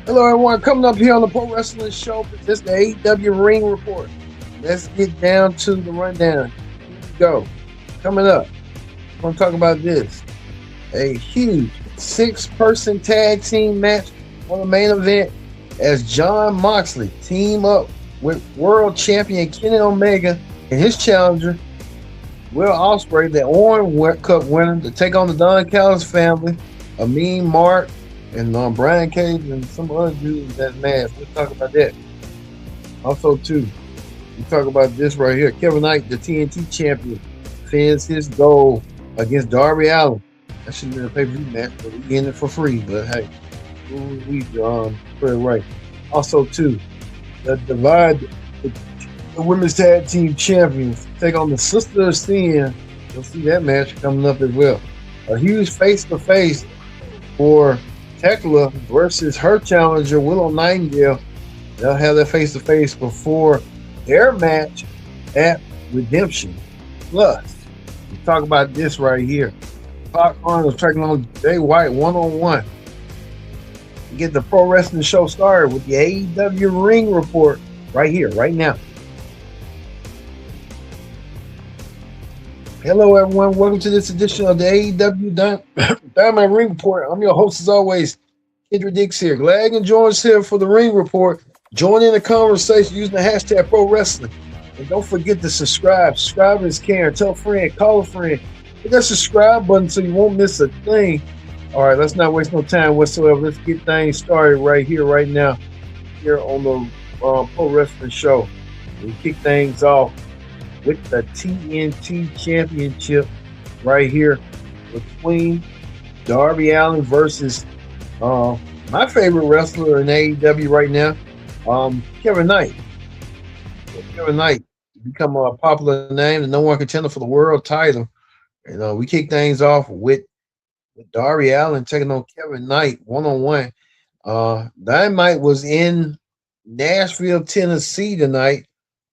Hello, everyone. Coming up here on the Pro Wrestling Show, this is the AEW Ring Report. Let's get down to the rundown. Here we go. Coming up, we're going to talk about this. A huge 6-person tag team match on the main event as Jon Moxley team up with world champion Kenny Omega and his challenger, Will Ospreay, the Orange Cup winner, to take on the Don Callis family, Amin Mark, and Brian Cage and some other dudes in that match. We'll talk about that. Also, too, we talk about this right here. Kevin Knight, the TNT Champion, defends his goal against Darby Allin. That should have been a pay-per-view match, but we getting it for free. But hey, we put it right. Also, too, the women's tag team champions take on the Sister of Sin. You'll see that match coming up as well. A huge face-to-face for Tekla versus her challenger, Willow Nightingale. They'll have their face-to-face before their match at Redemption. Plus, we talk about this right here. Pac Arnold taking on Jay White one-on-one. We get the Pro Wrestling Show started with the AEW Ring Report right here, right now. Hello, everyone. Welcome to this edition of the AEW Dynamite Ring Report. I'm your host, as always, Kendra Dix here. Glad you can join us here for the Ring Report. Join in the conversation using the hashtag Pro Wrestling. And don't forget to subscribe. Subscribe is caring. Tell a friend. Call a friend. Hit that subscribe button so you won't miss a thing. All right, let's not waste no time whatsoever. Let's get things started right here, right now, here on the Pro Wrestling Show. We kick things off with the TNT Championship right here between Darby Allin versus my favorite wrestler in AEW right now, Kevin Knight. Kevin Knight become a popular name, the number one contender for the world title. And we kick things off with Darby Allin taking on Kevin Knight one-on-one. Dynamite was in Nashville, Tennessee tonight.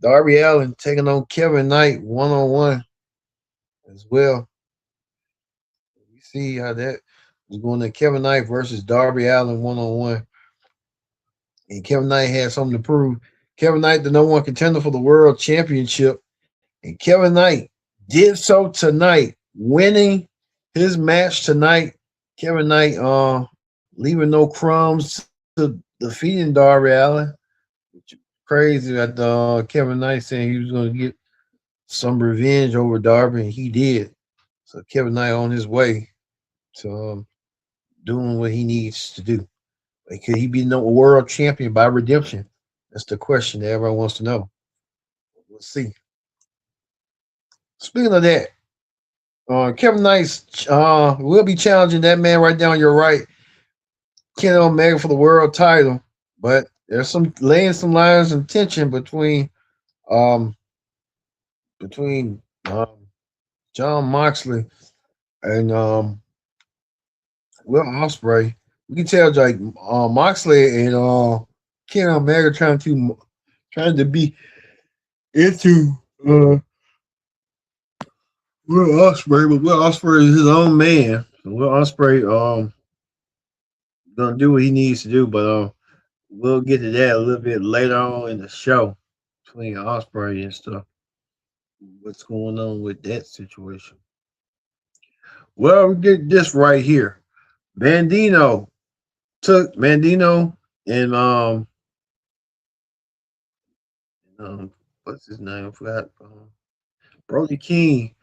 Darby Allin taking on Kevin Knight one-on-one as well. We see how that was going to Kevin Knight versus Darby Allin one-on-one. And Kevin Knight had something to prove. Kevin Knight, the number one contender for the world championship. And Kevin Knight did so tonight, winning his match tonight. Kevin Knight leaving no crumbs to defeating Darby Allin. Crazy that Kevin Knight saying he was going to get some revenge over Darby, and he did. So Kevin Knight on his way to doing what he needs to do. Like, could he be the world champion by redemption? That's the question that everyone wants to know. We'll see. Speaking of that, Kevin Knight will be challenging that man right down your right, Kenny Omega, for the world title, but there's some lines of tension between Jon Moxley and Will Ospreay. We can tell like Moxley and Kenny Omega trying to be into Will Ospreay, but Will Ospreay is his own man. So Will Ospreay gonna do what he needs to do, but we'll get to that a little bit later on in the show between Ospreay and stuff. What's going on with that situation? Well, we get this right here. Bandino and what's his name? I forgot. Brody King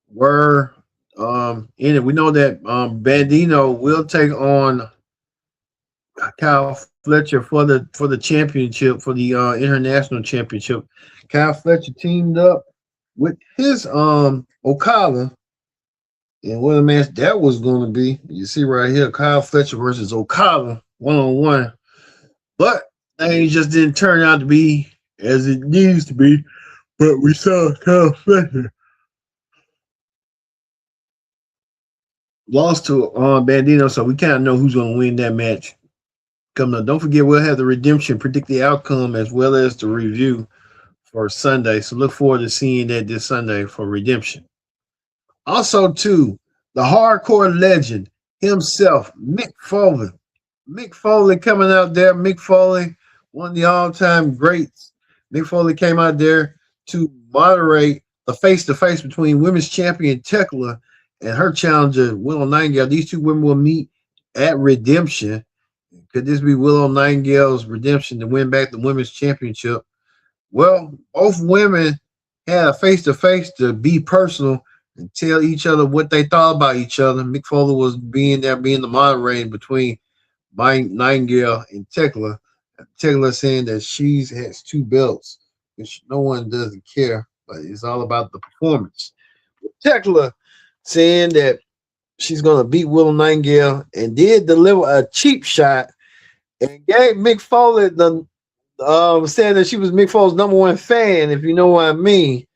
were in it. We know that Bandino will take on Kyle Fletcher for the championship, for the international championship. Kyle Fletcher teamed up with his Okada, and what a match that was going to be. You see right here, Kyle Fletcher versus Okada one-on-one. But things just didn't turn out to be as it needs to be. But we saw Kyle Fletcher lost to Bandino, so we kind of know who's going to win that match coming up. Don't forget, we'll have the redemption, predict the outcome, as well as the review for Sunday. So look forward to seeing that this Sunday for redemption. Also, too, the hardcore legend himself, Mick Foley, Mick Foley coming out there. Mick Foley, one of the all-time greats. Mick Foley came out there to moderate the face-to-face between women's champion Tekla and her challenger Willow Nightingale. These two women will meet at Redemption. Could this be Willow Nightingale's redemption to win back the women's championship? Well, both women had a face-to-face to be personal and tell each other what they thought about each other. Mick Foley was being there, being the moderator between Nightingale and Tekla. Tekla saying that she has two belts, which no one doesn't care, but it's all about the performance. Tekla saying that she's going to beat Willow Nightingale and did deliver a cheap shot and gave Mick Foley the saying that she was Mick Foley's number one fan, if you know what I mean.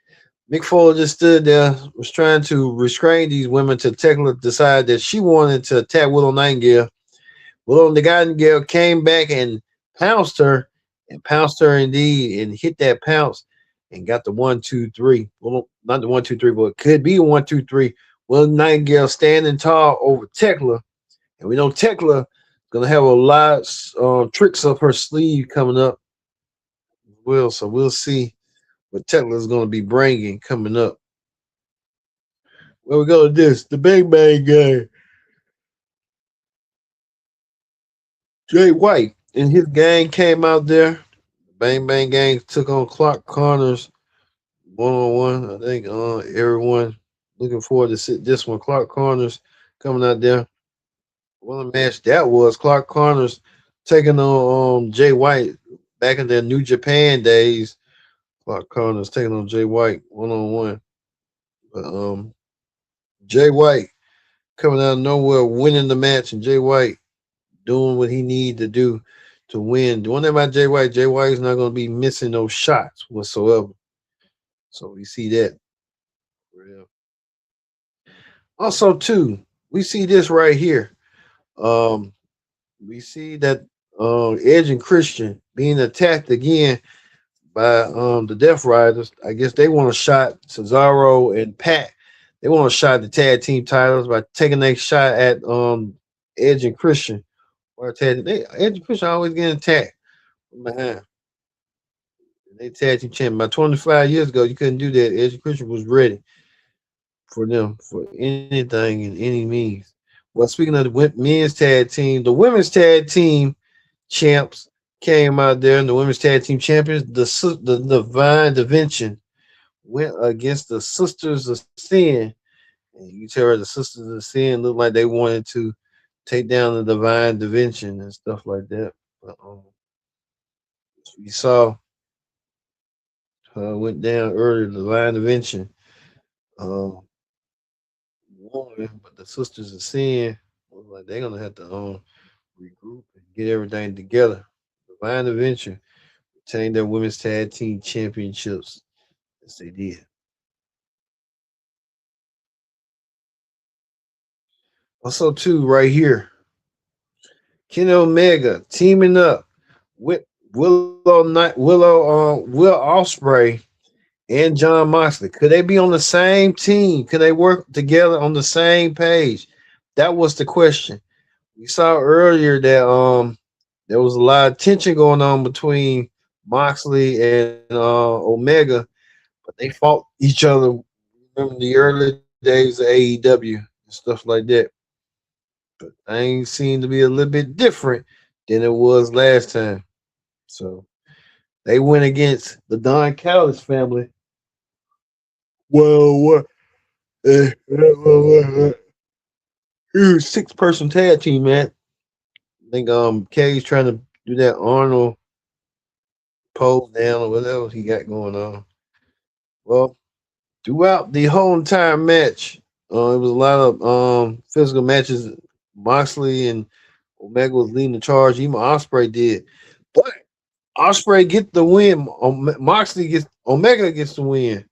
Mick Foley just stood there, was trying to restrain these women till Tekla decided that she wanted to attack Willow Nightingale. Willow Nightingale came back and pounced her indeed, and hit that pounce and got the 1-2-3. Well, not the 1-2-3, but it could be a 1-2-3. Willow Nightingale standing tall over Tekla, and we know Tekla gonna have a lot of tricks up her sleeve coming up. So we'll see what Tekla is going to be bringing coming up. Where we go to this, the Bang Bang Gang. Jay White and his gang came out there. Bang Bang Gang took on Clark Connors one-on-one. I think everyone looking forward to see this one. Clark Connors coming out there. What a match that was. Clark Connors taking on Jay White back in their New Japan days. Clark Connors taking on Jay White one-on-one. But Jay White coming out of nowhere, winning the match, and Jay White doing what he needed to do to win. The one thing about Jay White is not going to be missing those shots whatsoever. So we see that. Also, too, we see this right here. We see that Edge and Christian being attacked again by the Death Riders. I guess they want a shot. Cesaro and Pat, they want a shot at the tag team titles by taking a shot at Edge and Christian. Edge and Christian always getting attacked from behind. They tag team champion. About 25 years ago, you couldn't do that. Edge and Christian was ready for them for anything and any means. Well, speaking of the men's tag team, the women's tag team champs came out there, and the women's tag team champions, the Divine Dimension, went against the Sisters of Sin. And you tell her the Sisters of Sin looked like they wanted to take down the Divine Dimension and stuff like that. But, we saw went down earlier. The Divine Dimension won, but the Sisters of Sin look like they're gonna have to regroup and get everything together. Divine Dimension retained their women's tag team championships as they did. Also, too, right here, Kenny Omega teaming up with Will Ospreay and John Moxley. Could they be on the same team? Could they work together on the same page? That was the question. We saw earlier that there was a lot of tension going on between Moxley and Omega, but they fought each other. Remember the early days of AEW and stuff like that. But things seem to be a little bit different than it was last time. So they went against the Don Callis family. Well, huge 6-person tag team, man. I think Kay's trying to do that Arnold pose down or whatever he got going on. Well, throughout the whole entire match, it was a lot of physical matches. Moxley and Omega was leading the charge. Even Ospreay did, but Ospreay get the win. Omega gets the win.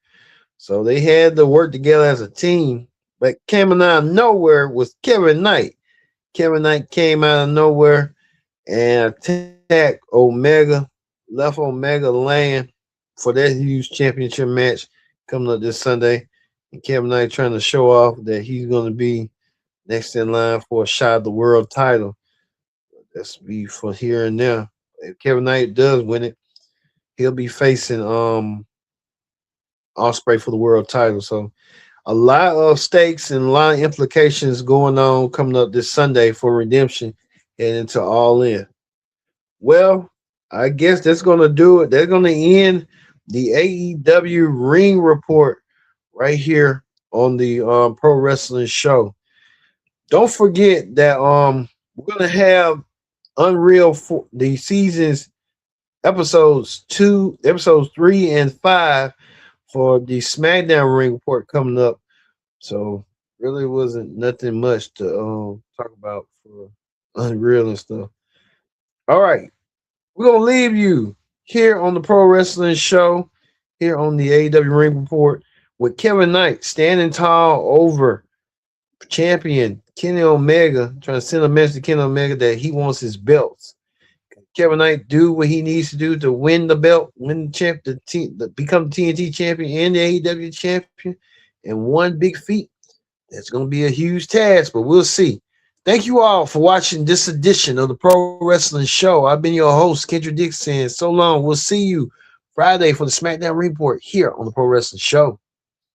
So they had to work together as a team. But coming out of nowhere was Kevin Knight. Kevin Knight came out of nowhere and attacked Omega, left Omega laying for that huge championship match coming up this Sunday. And Kevin Knight trying to show off that he's going to be next in line for a shot at the world title. That's be for here and there. If Kevin Knight does win it, he'll be facing Ospreay for the world title. So a lot of stakes and a lot of implications going on coming up this Sunday for Redemption and into All In. Well, I guess that's gonna do it. They're gonna end the AEW Ring Report right here on the Pro Wrestling Show. Don't forget that we're gonna have Unreal for the seasons episodes 3 and 5 for the SmackDown Ring Report coming up. So really wasn't nothing much to talk about for Unreal and stuff. All right, we're gonna leave you here on the Pro Wrestling Show, here on the AEW Ring Report, with Kevin Knight standing tall over champion Kenny Omega, trying to send a message to Kenny Omega that he wants his belts. Kevin Knight do what he needs to do to win the belt, win the champ, become the TNT champion and the AEW champion in one big feat. That's going to be a huge task, but we'll see. Thank you all for watching this edition of the Pro Wrestling Show. I've been your host, Kendrick Dixon. So long. We'll see you Friday for the SmackDown Report here on the Pro Wrestling Show.